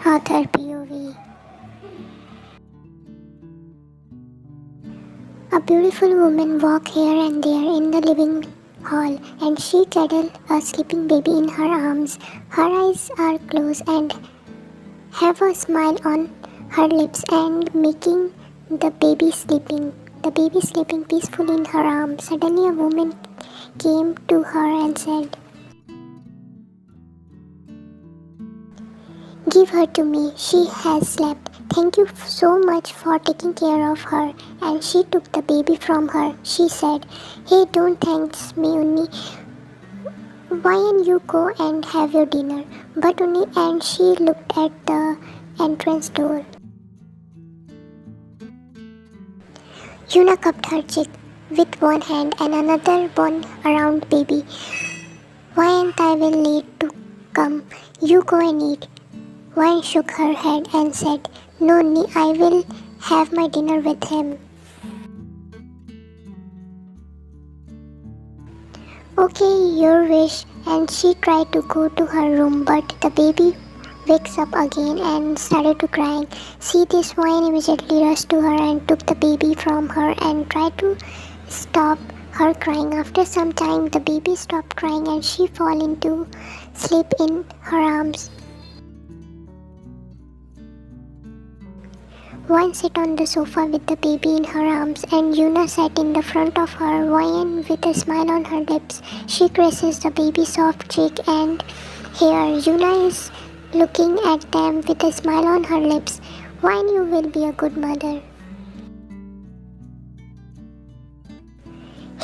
Author POV. A beautiful woman walked here and there in the living hall, and she cuddled a sleeping baby in her arms. Her eyes are closed and have a smile on her lips and making the baby sleeping. The baby sleeping peacefully in her arms. Suddenly a woman came to her and said, "Give her to me, she has slept. Thank you so much for taking care of her." And she took the baby from her. She said, "Hey, don't thanks me, Unni. Why don't you go and have your dinner?" But Unni and she looked at the entrance door. Yuna cupped her cheek with one hand and another one around baby. "Why I will need to come. You go and eat." Wine shook her head and said, "No, I will have my dinner with him." "Okay, your wish." And she tried to go to her room, but the baby wakes up again and started to crying. See this, Wine immediately rushed to her and took the baby from her and tried to stop her crying. After some time, the baby stopped crying and she fell into sleep in her arms. Wine sat on the sofa with the baby in her arms, and Yuna sat in the front of her, Wine with a smile on her lips. She caresses the baby's soft cheek and hair. Yuna is looking at them with a smile on her lips. Wine, you will be a good mother.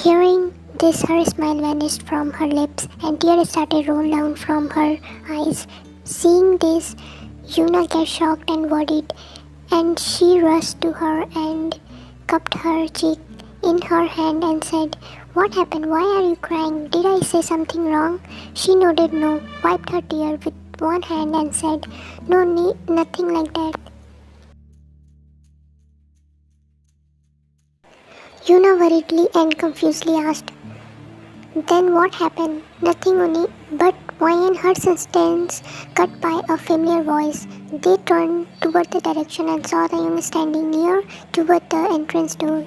Hearing this, her smile vanished from her lips, and tears started roll down from her eyes. Seeing this, Yuna got shocked and worried, and she rushed to her and cupped her cheek in her hand and said, "What happened? Why are you crying? Did I say something wrong?" She nodded no, wiped her tear with one hand and said, "No, nothing like that." Yuna worriedly and confusedly asked, "Then what happened?" "Nothing, Uni." But Wine heard sentence cut by a familiar voice. They turned toward the direction and saw Taehyung standing near toward the entrance door.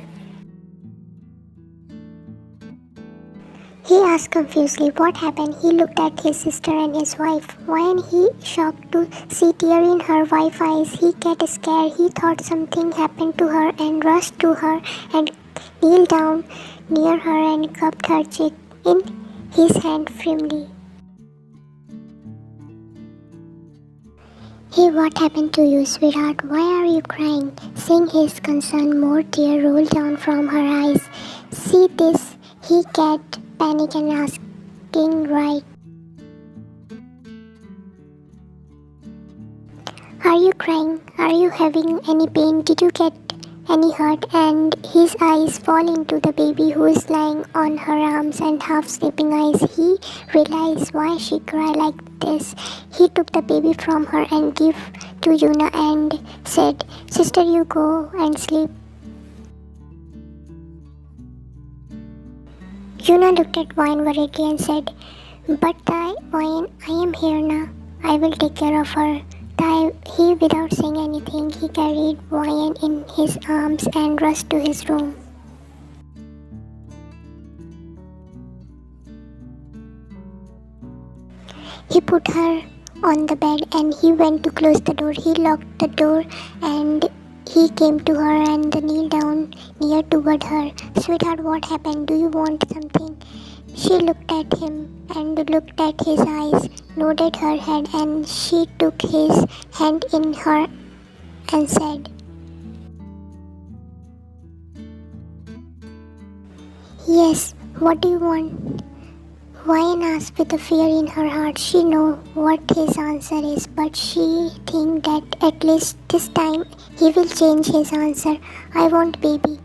He asked confusedly what happened. He looked at his sister and his wife. When he shocked to see tears in her wife's eyes, he got scared. He thought something happened to her and rushed to her and kneeled down near her and cupped her cheek in his hand firmly. "Hey, what happened to you, sweetheart? Why are you crying?" Seeing his concern, more tears rolled down from her eyes. See this, he got panic and asking, "Right. Are you crying? Are you having any pain? Did you get any hurt?" And his eyes fall into the baby who is lying on her arms and half sleeping eyes. He realized why she cried like this. He took the baby from her and gave to Yuna and said, "Sister, you go and sleep." Yuna looked at Wine worriedly and said, "But Wine, I am here now. I will take care of her." He, without saying anything, he carried Wine in his arms and rushed to his room. He put her on the bed and he went to close the door. He locked the door and he came to her and kneeled down near toward her. "Sweetheart, what happened? Do you want something?" She looked at him and looked at his eyes, nodded her head, and she took his hand in her and said, "Yes, what do you want?" Wine asked with a fear in her heart. She knew what his answer is, but she think that at least this time he will change his answer. "I want baby."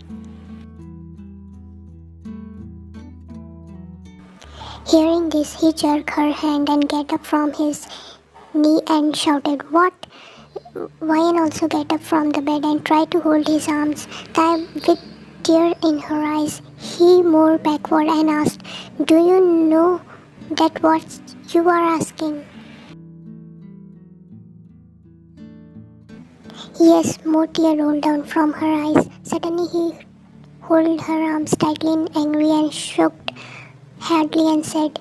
Hearing this, he jerked her hand and got up from his knee and shouted, "What?" Wine also got up from the bed and tried to hold his arms. With tears in her eyes, he moved backward and asked, "Do you know that what you are asking?" Yes, more tear rolled down from her eyes. Suddenly he held her arms tightly and angry and shook hardly and said,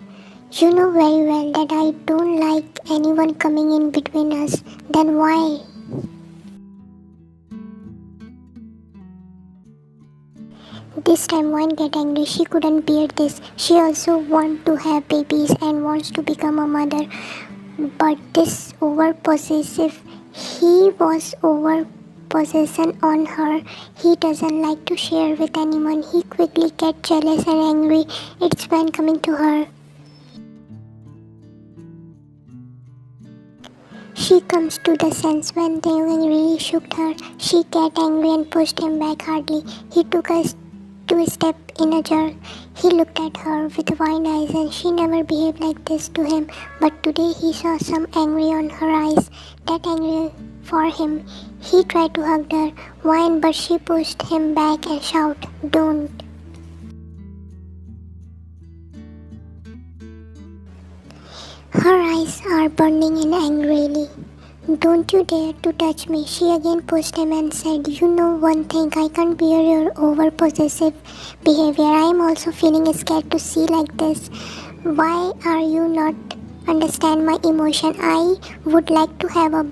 "You know very well that I don't like anyone coming in between us. Then why?" This time Wine get angry. She couldn't bear this. She also wants to have babies and wants to become a mother. But this over possessive, he was over possession on her. He doesn't like to share with anyone. He quickly gets jealous and angry. It's when coming to her. She comes to the sense when Taehyung really shook her. She got angry and pushed him back hardly. He took a two-step in a jerk. He looked at her with wide eyes and she never behaved like this to him. But today he saw some angry on her eyes. That angry for him. He tried to hug her, whine, but she pushed him back and shouted, "Don't." Her eyes are burning and angrily. "Don't you dare to touch me." She again pushed him and said, "You know one thing, I can't bear your over-possessive behavior. I am also feeling scared to see like this. Why are you not understand my emotion? I would like to have a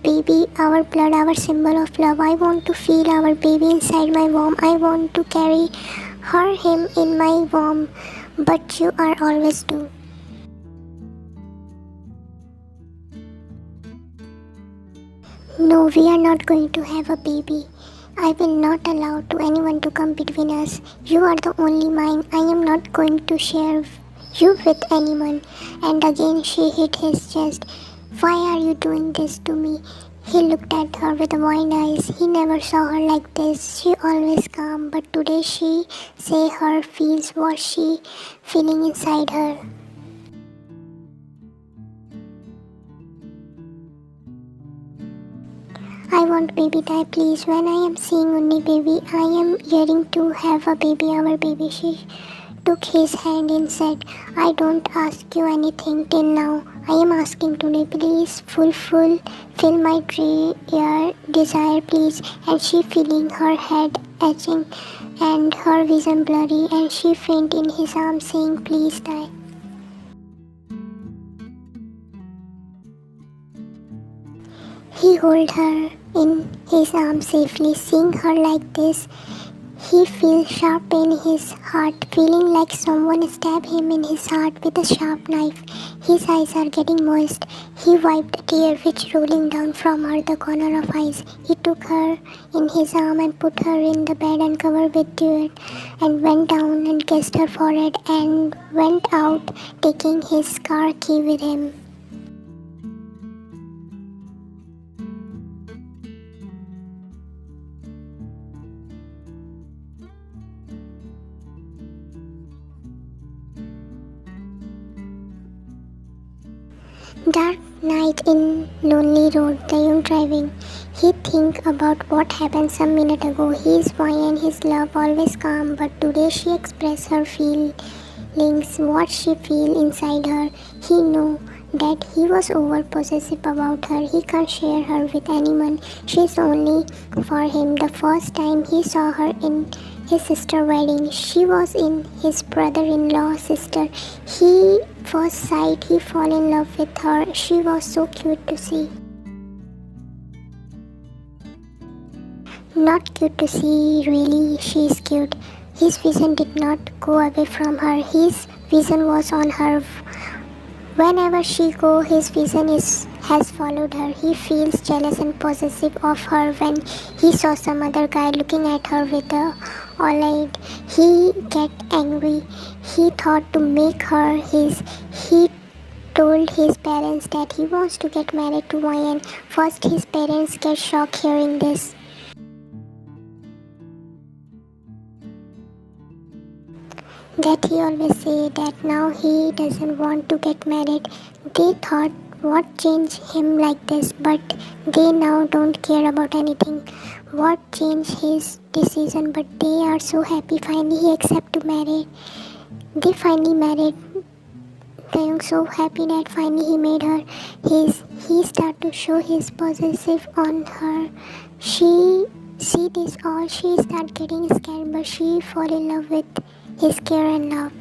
baby, our blood, our symbol of love. I want to feel our baby inside my womb. I want to carry him in my womb. But you are always do." "No, we are not going to have a baby. I will not allow to anyone to come between us. You are the only mine. I am not going to share you with anyone." And again she hit his chest. "Why are you doing this to me?" He looked at her with wide eyes. He never saw her like this. She always calm, but today she say her feels what she feeling inside her. "I want baby die, please. When I am seeing only baby, I am yearning to have a baby, our baby." She took his hand and said, "I don't ask you anything till now. I am asking today, please fulfill my desire, please." And she feeling her head aching and her vision blurry, and she faint in his arms saying, "Please die." He held her in his arms safely. Seeing her like this, he feels sharp pain in his heart, feeling like someone stabbed him in his heart with a sharp knife. His eyes are getting moist. He wiped a tear which rolling down from her the corner of eyes. He took her in his arm and put her in the bed and covered with tears, and went down and kissed her forehead and went out, taking his car key with him. Dark night in lonely road, Taehyung driving. He think about what happened some minute ago. He is fine, his love always calm, but today she express her feelings, what she feel inside her. He know that he was over possessive about her. He can't share her with anyone. She's only for him. The first time he saw her in his sister wedding, she was in his brother-in-law sister. He first sight he fall in love with her. She was so cute to see. Not cute to see, really, she is cute. His vision did not go away from her. His vision was on her. Whenever she go, his vision has followed her. He feels jealous and possessive of her when he saw some other guy looking at her with a all-eyed. He get angry. He thought to make her his. He told his parents that he wants to get married to Ryan. First, his parents get shocked hearing this. That he always say that now he doesn't want to get married. They thought what changed him like this, but they now don't care about anything. What changed his decision, but they are so happy finally he accept to marry. They finally married. Taehyung so happy that finally he made her his. He start to show his possessive on her She see this all, she start getting scared, but she fall in love with his care and love.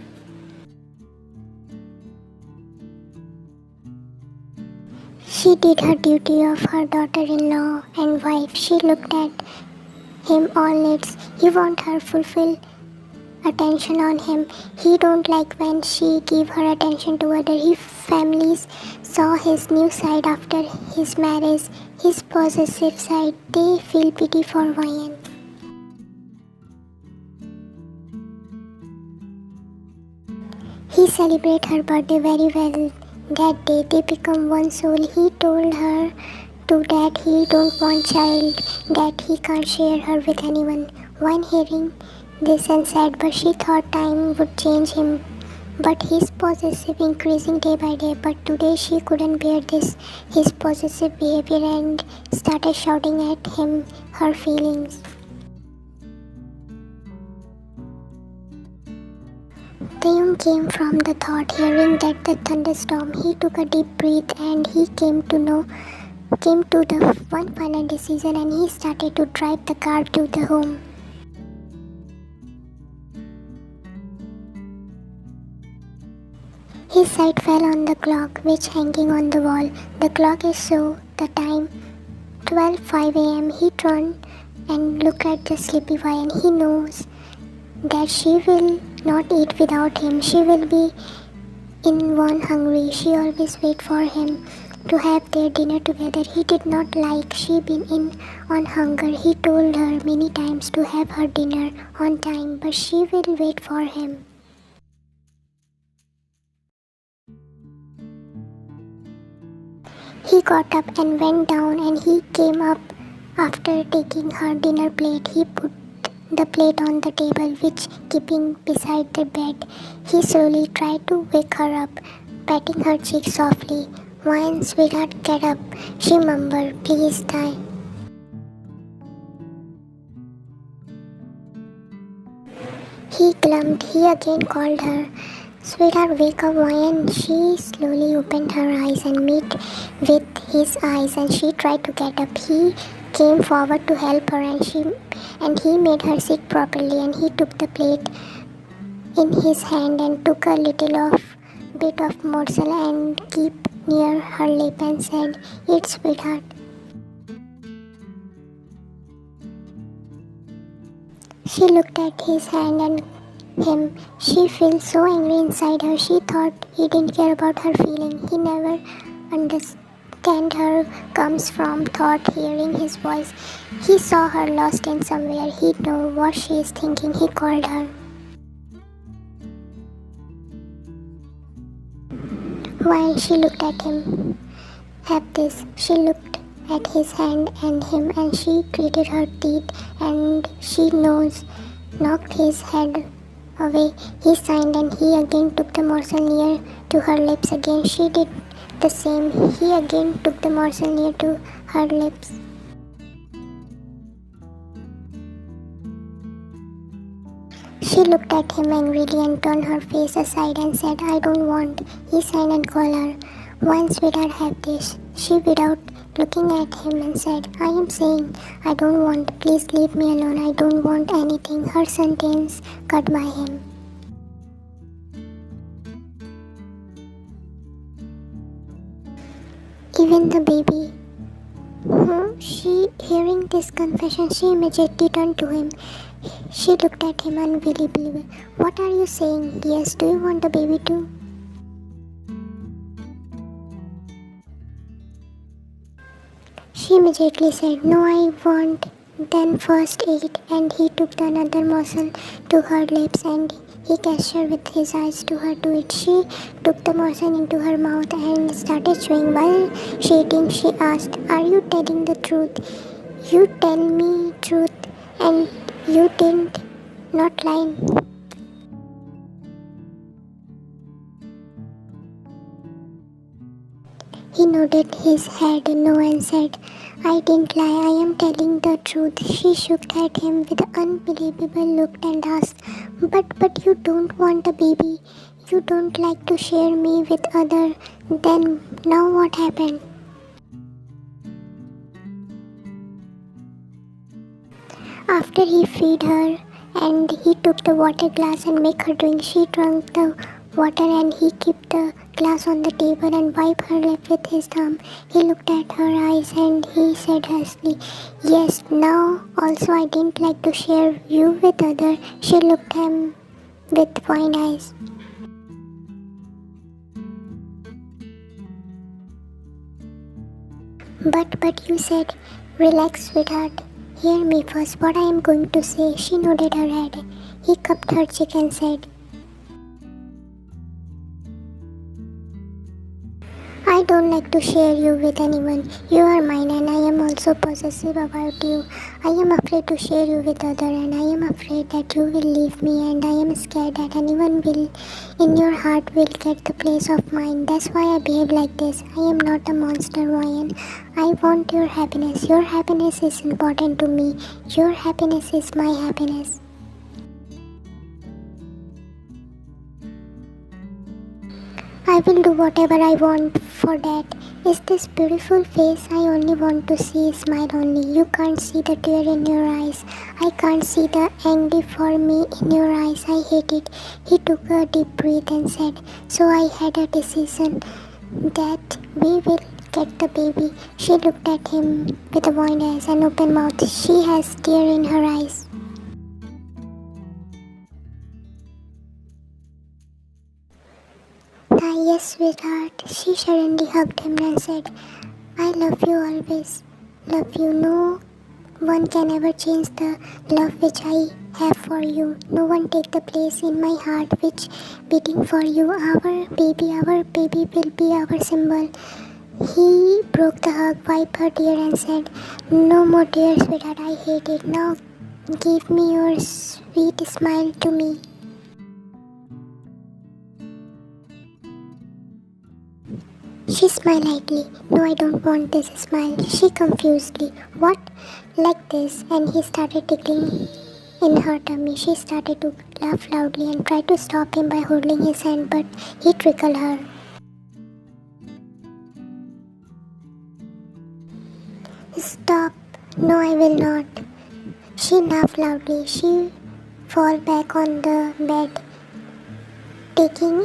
She did her duty of her daughter-in-law and wife. She looked at him all needs. He want her fulfill attention on him. He don't like when she give her attention to other. His families saw his new side after his marriage, his possessive side. They feel pity for Ryan. He celebrate her birthday very well. That day they become one soul. He told her to that he don't want child, that he can't share her with anyone. When hearing this and sad, but she thought time would change him. But his possessive increasing day by day. But today she couldn't bear this his possessive behavior and started shouting at him her feelings. Taehyung came from the thought, hearing that the thunderstorm. He took a deep breath and he came to the one final decision, and he started to drive the car to the home. His sight fell on the clock which hanging on the wall. The clock is so the time 12:05 a.m. He turned and looked at the sleepy wife, and he knows that she will not eat without him. She will be in one hungry. She always wait for him to have their dinner together. He did not like she been in on hunger. He told her many times to have her dinner on time, but she will wait for him. He got up and went down, and he came up after taking her dinner plate. He put the plate on the table which keeping beside the bed. He slowly tried to wake her up, patting her cheek softly. "Wine, sweetheart, get up," she mumbled. "Please die." He glummed. He again called her. "Sweetheart, wake up, Wine." She slowly opened her eyes and met with his eyes, and she tried to get up. He came forward to help her, and he made her sit properly, and he took the plate in his hand and took a bit of morsel and keep near her lip and said, "Eat, sweetheart." She looked at his hand and him. She felt so angry inside her. She thought he didn't care about her feeling. He never understand her comes from thought hearing his voice. He saw her lost in somewhere. He know what she is thinking. He called her. While she looked at him, have this. She looked at his hand and him, and she gritted her teeth, and she knocked his head away. He signed, and he again took the morsel near to her lips. Again she did the same. He again took the morsel near to her lips. She looked at him angrily and turned her face aside and said, "I don't want." He signed and called her. "One, sweetheart, have this." She, without looking at him, and said, "I am saying I don't want. Please leave me alone. I don't want anything." Her sentence cut by him. Even the baby. Hearing this confession, she immediately turned to him. She looked at him unbelievably. "What are you saying?" "Yes, do you want a baby too?" She immediately said, "No, I want." Then first ate, and he took another morsel to her lips, and he kissed her with his eyes to her to eat. She took the morsel into her mouth and started chewing. While she eating, she asked, "Are you telling the truth? You tell me truth, and you didn't not lying." He nodded his head no and said, "I didn't lie, I am telling the truth." She shook at him with an unbelievable look and asked, But you don't want a baby. You don't like to share me with other. Then, now what happened?" After he fed her and he took the water glass and make her drink, she drank the water and he kept the glass on the table and wiped her lip with his thumb. He looked at her eyes and he said harshly, "Yes, now also I didn't like to share you with other." She looked at him with wide eyes. But you said, "Relax, sweetheart. Hear me first, what I am going to say." She nodded her head. He cupped her cheek and said, "I don't like to share you with anyone. You are mine and I am also possessive about you. I am afraid to share you with other and I am afraid that you will leave me and I am scared that anyone will in your heart will get the place of mine. That's why I behave like this. I am not a monster, Ryan. I want your happiness. Your happiness is important to me. Your happiness is my happiness." "I will do whatever I want for that. Is this beautiful face? I only want to see a smile only. You can't see the tear in your eyes. I can't see the angry for me in your eyes. I hate it." He took a deep breath and said, "So I had a decision that we will get the baby." She looked at him with a wide eyes and open mouth. She has tear in her eyes. "Ah, yes, sweetheart." She suddenly hugged him and said, "I love you always. Love you. No one can ever change the love which I have for you. No one take the place in my heart which beating for you. Our baby will be our symbol." He broke the hug, wiped her tear and said, "No more tears, sweetheart. I hate it. Now give me your sweet smile to me." She smiled lightly. "No, I don't want this smile." She confusedly, "What? Like this?" And he started tickling in her tummy. She started to laugh loudly and tried to stop him by holding his hand, but he trickled her. "Stop." "No, I will not." She laughed loudly. She fell back on the bed, taking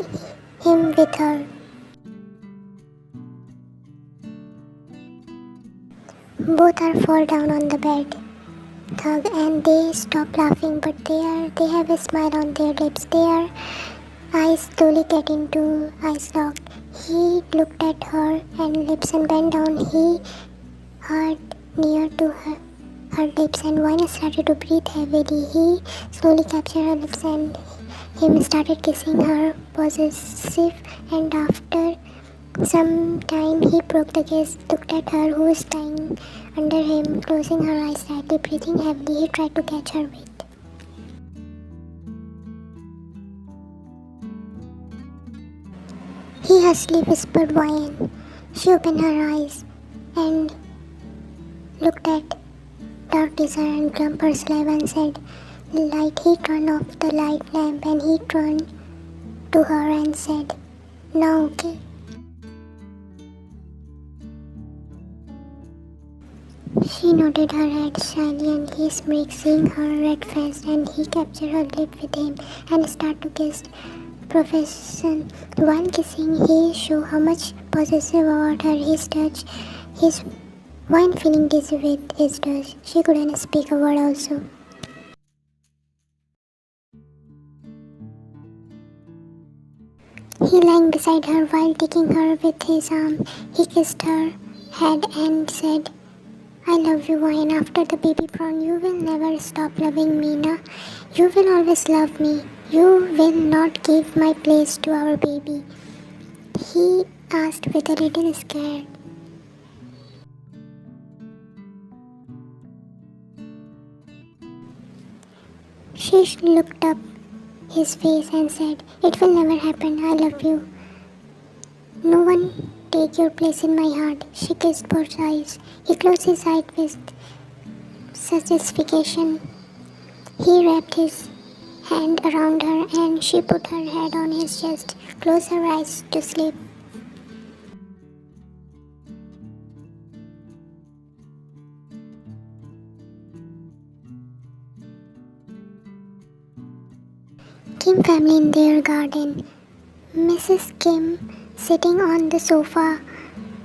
him with her. Both are fall down on the bed, thug, and they stop laughing, but they have a smile on their lips. Their eyes slowly get into eyes locked. He looked at her and lips and bent down. He heard near to her lips and Vina started to breathe heavily. He slowly captured her lips and him started kissing her possessive, and after some time he broke the kiss, looked at her who was lying under him, closing her eyes slightly, breathing heavily. He tried to catch her breath. He huskily whispered, "Wine." She opened her eyes and looked at dark desire and clumped her slave and said, "Light." He turned off the light lamp and he turned to her and said, "Now, okay." She nodded her head shyly and he smirked, seeing her red face, and he captured her lip with him and started to kiss profession. While kissing, he showed how much possessive about her. His touch, his wine feeling dizzy with his touch. She couldn't speak a word also. He lying beside her while taking her with his arm. He kissed her head and said, "I love you, Wine. After the baby born, you will never stop loving me, na? You will always love me. You will not give my place to our baby?" He asked with a little scare. She looked up his face and said, "It will never happen. I love you. No one take your place in my heart." She kissed both eyes. He closed his eyes with satisfaction. He wrapped his hand around her and she put her head on his chest, closed her eyes to sleep. Kim family in their garden. Mrs. Kim sitting on the sofa,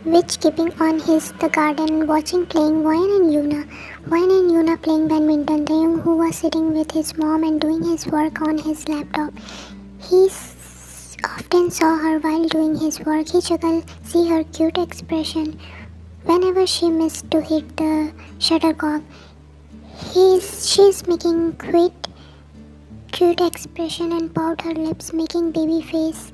which keeping on his the garden and watching playing Wayne and Yuna. Wayne and Yuna playing badminton. Taehyung, who was sitting with his mom and doing his work on his laptop. He often saw her while doing his work. He chuckled, see her cute expression. Whenever she missed to hit the shuttlecock, she's making cute expression and pout her lips, making baby face.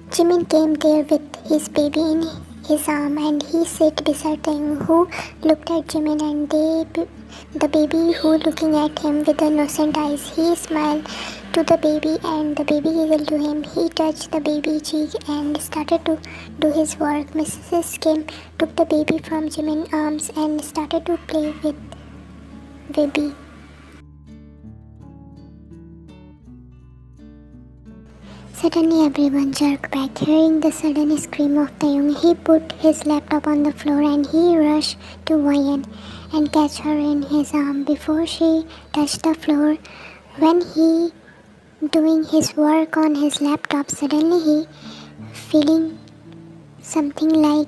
Jimin came there with his baby in his arm and he sat beside Taehyung, who looked at Jimin, and the baby who looking at him with innocent eyes. He smiled to the baby and the baby giggled to him. He touched the baby cheek and started to do his work. Mrs. Kim took the baby from Jimin's arms and started to play with baby. Suddenly everyone jerked back, hearing the sudden scream of Taehyung. He put his laptop on the floor and he rushed to Wyan and catch her in his arm before she touched the floor. When he doing his work on his laptop, suddenly he feeling something like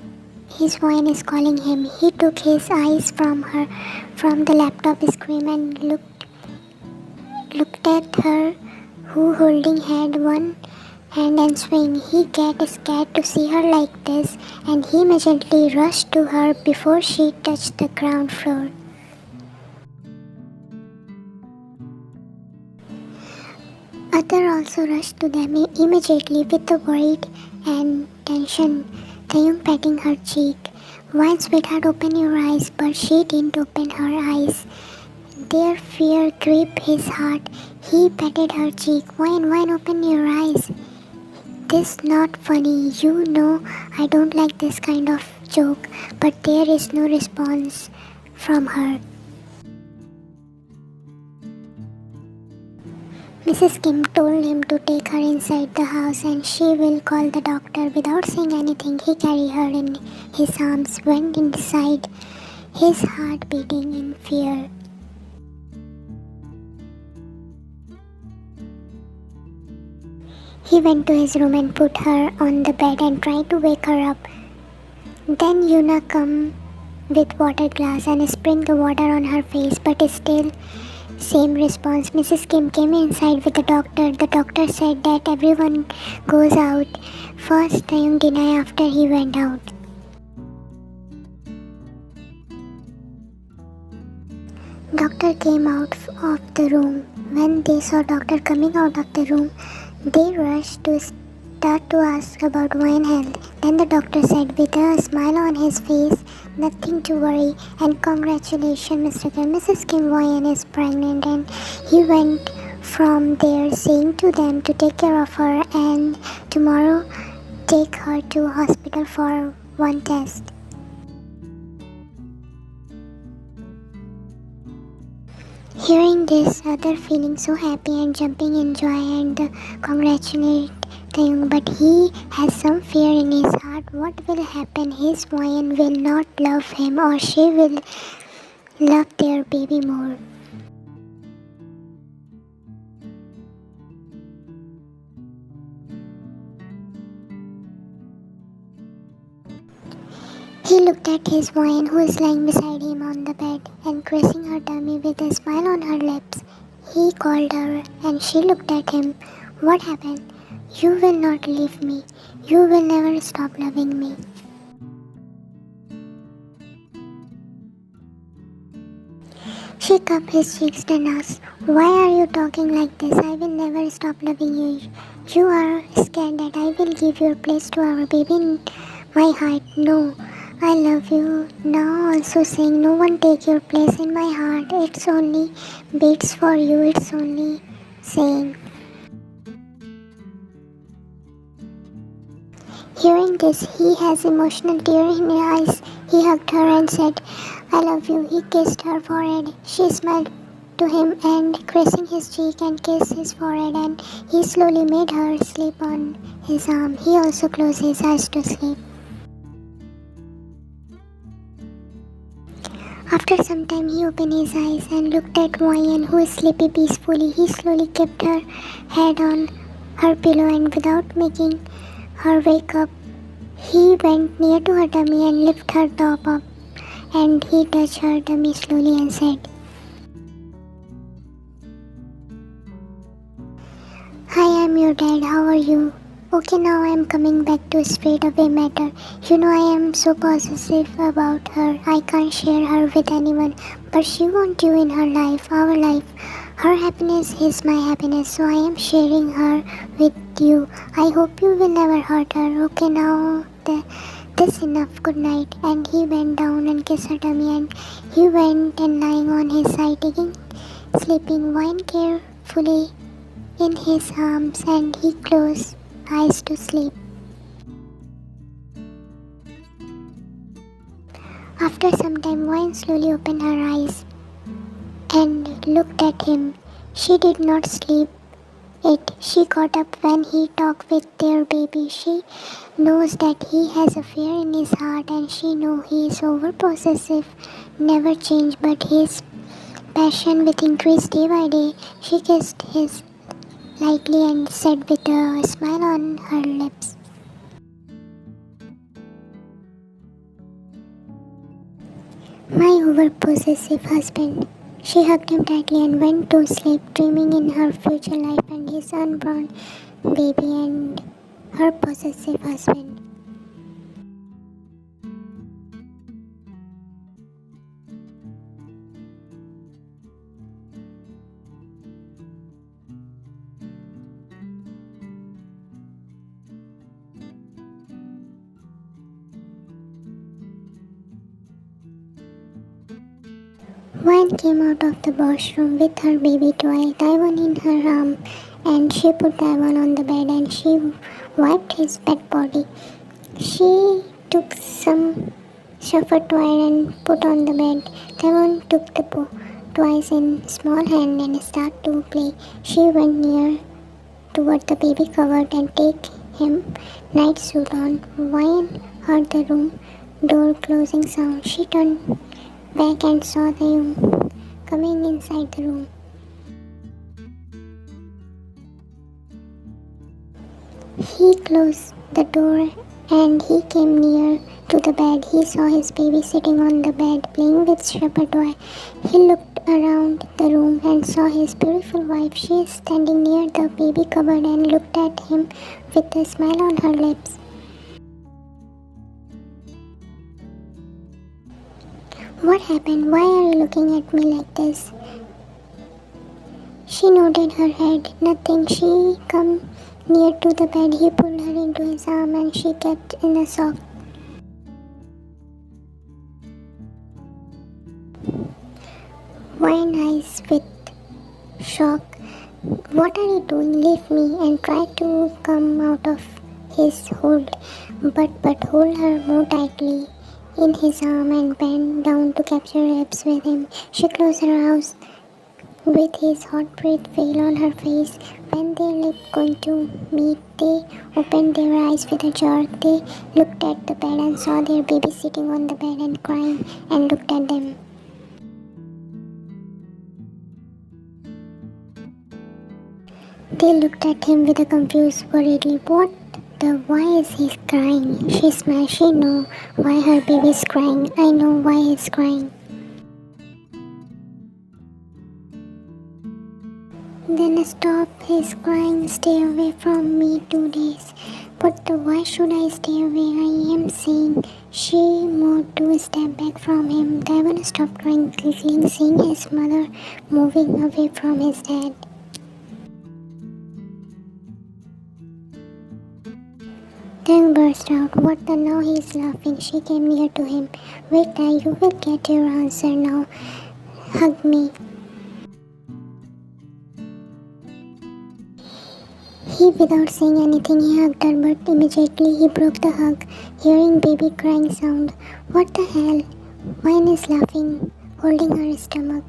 his Wyan is calling him. He took his eyes from the laptop screen and looked at her, who holding one hand and swing. He get scared to see her like this, and he immediately rushed to her before she touched the ground floor. Other also rushed to them immediately with the worried and tension. Taehyung patting her cheek. Why, sweetheart, open your eyes, but she didn't open her eyes. Their fear gripped his heart. He patted her cheek. Why, open your eyes. This not funny. You know I don't like this kind of joke, but there is no response from her. Mrs. Kim told him to take her inside the house and she will call the doctor. Without saying anything, he carried her in his arms, went inside, his heart beating in fear. He went to his room and put her on the bed and tried to wake her up. Then Yuna come with water glass and spring the water on her face, but still same response. Mrs. Kim came inside with the doctor. The doctor said that everyone goes out. First Taehyung denied after he went out. Doctor came out of the room. When they saw doctor coming out of the room, they rushed to start to ask about Wayne's health. Then the doctor said with a smile on his face, nothing to worry and congratulations Mr. Kim. Mrs. Kim Wayne is pregnant, and he went from there saying to them to take care of her and tomorrow take her to hospital for one test. Hearing this, other feeling so happy and jumping in joy and congratulate Taehyung, but he has some fear in his heart. What will happen? His Wyan will not love him, or she will love their baby more. He looked at his Wyan, who is lying beside him on the bed and caressing her tummy with a smile on her lips. He called her and she looked at him. What happened? You will not leave me. You will never stop loving me. She cupped his cheeks and asked, why are you talking like this? I will never stop loving you. You are scared that I will give your place to our baby in my heart. No, I love you. Now also saying no one take your place in my heart. It's only beats for you. It's only saying. Hearing this, he has emotional tear in his eyes. He hugged her and said, I love you. He kissed her forehead. She smiled to him and caressing his cheek and kissed his forehead, and he slowly made her sleep on his arm. He also closed his eyes to sleep. After some time, he opened his eyes and looked at Wyan, who was sleeping peacefully. He slowly kept her head on her pillow, and without making her wake up, he went near to her tummy and lifted her top up, and he touched her tummy slowly and said, "Hi, I'm your dad. How are you? Okay, now I am coming back to straight away matter. You know I am so possessive about her. I can't share her with anyone, but she wants you in her life, our life. Her happiness is my happiness, so I am sharing her with you. I hope you will never hurt her. Okay, now this enough. Good night." And he went down and kissed her tummy, and he went and lying on his side, taking sleeping wine carefully in his arms, and he closed eyes to sleep. After some time, Wine slowly opened her eyes and looked at him. She did not sleep it. She got up when he talked with their baby. She knows that he has a fear in his heart, and she knows he is over possessive, never change, but his passion will increase day by day. She kissed his lightly and said with a smile on her lips, "My over-possessive husband." She hugged him tightly and went to sleep, dreaming in her future life and his unborn baby and her possessive husband. Wan came out of the washroom with her baby toy, Taehyung in her arm, and she put Taehyung on the bed and she wiped his wet body. She took some shuffle toy and put on the bed. Taehyung took the toys in small hand and started to play. She went near toward the baby covered and take him night suit on. Wan heard the room door closing sound. She turned back and saw Taehyung coming inside the room. He closed the door and he came near to the bed. He saw his baby sitting on the bed playing with shepherd toy. He looked around the room and saw his beautiful wife. She is standing near the baby cupboard and looked at him with a smile on her lips. "What happened? Why are you looking at me like this?" She nodded her head. "Nothing." She came near to the bed. He pulled her into his arm and she kept in a soft. Wine eyes with shock. "What are you doing? Leave me," and tried to come out of his hold, but hold her more tightly in his arm and bent down to capture her lips with him. She closed her eyes with his hot breath fell on her face. When their lips going to meet, they opened their eyes with a jerk. They looked at the bed and saw their baby sitting on the bed and crying and looked at them. They looked at him with a confused, worriedly, "What the? Why is he crying?" She smiled. She knew why her baby is crying. "I know why he's crying." "Then stop his crying. Stay away from me 2 days." "But why should I stay away? I am saying." She moved 2 steps back from him. Taehyung stopped crying, giggling, seeing his mother moving away from his dad. Taehyung burst out. "What the? Now he is laughing." She came near to him. "Wait, Tae, you will get your answer now. Hug me." He, without saying anything, he hugged her, but immediately he broke the hug, hearing baby crying sound. "What the hell?" Wine is laughing, holding her stomach.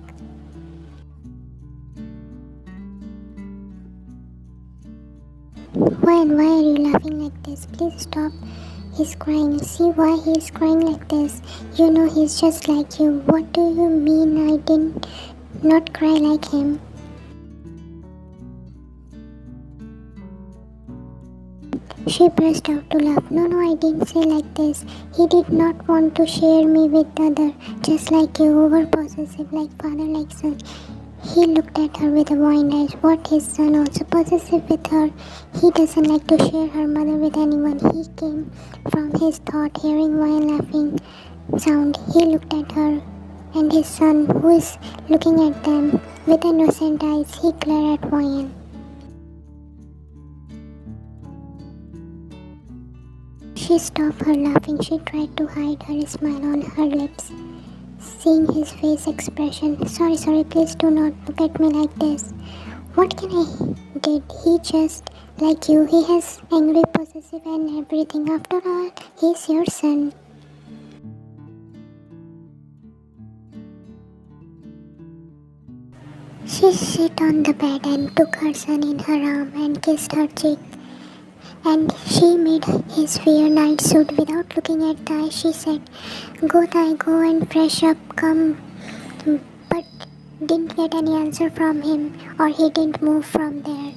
"Why are you laughing like this? Please stop." He's crying. See why he's crying like this? You know he's just like you. What do you mean I didn't not cry like him? She burst out to laugh. No, I didn't say like this. He did not want to share me with other, just like you, over possessive, like father, like son. He looked at her with a wide eyes. What, his son also possessive with her? He doesn't like to share her mother with anyone. He came from his thought, hearing while laughing sound. He looked at her and his son, who is looking at them with innocent eyes. He glared at Ryan. She stopped her laughing. She tried to hide her smile on her lips, seeing his face expression. Sorry, please do not look at me like this. What can I did? He just like you. He has angry, possessive and everything. After all, he's your son. She sat on the bed and took her son in her arm and kissed her cheek. And she made his wear night suit without looking at Tae. She said, Go Tae, go and fresh up, come. But didn't get any answer from him, or he didn't move from there.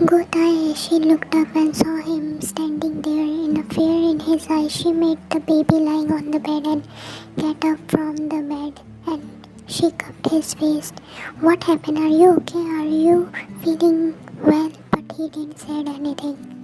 Go Tae, she looked up and saw him standing there in a fear in his eyes. She made the baby lying on the bed and get up from the bed, and she cupped his face. What happened? Are you okay? Are you feeling well? But he didn't say anything.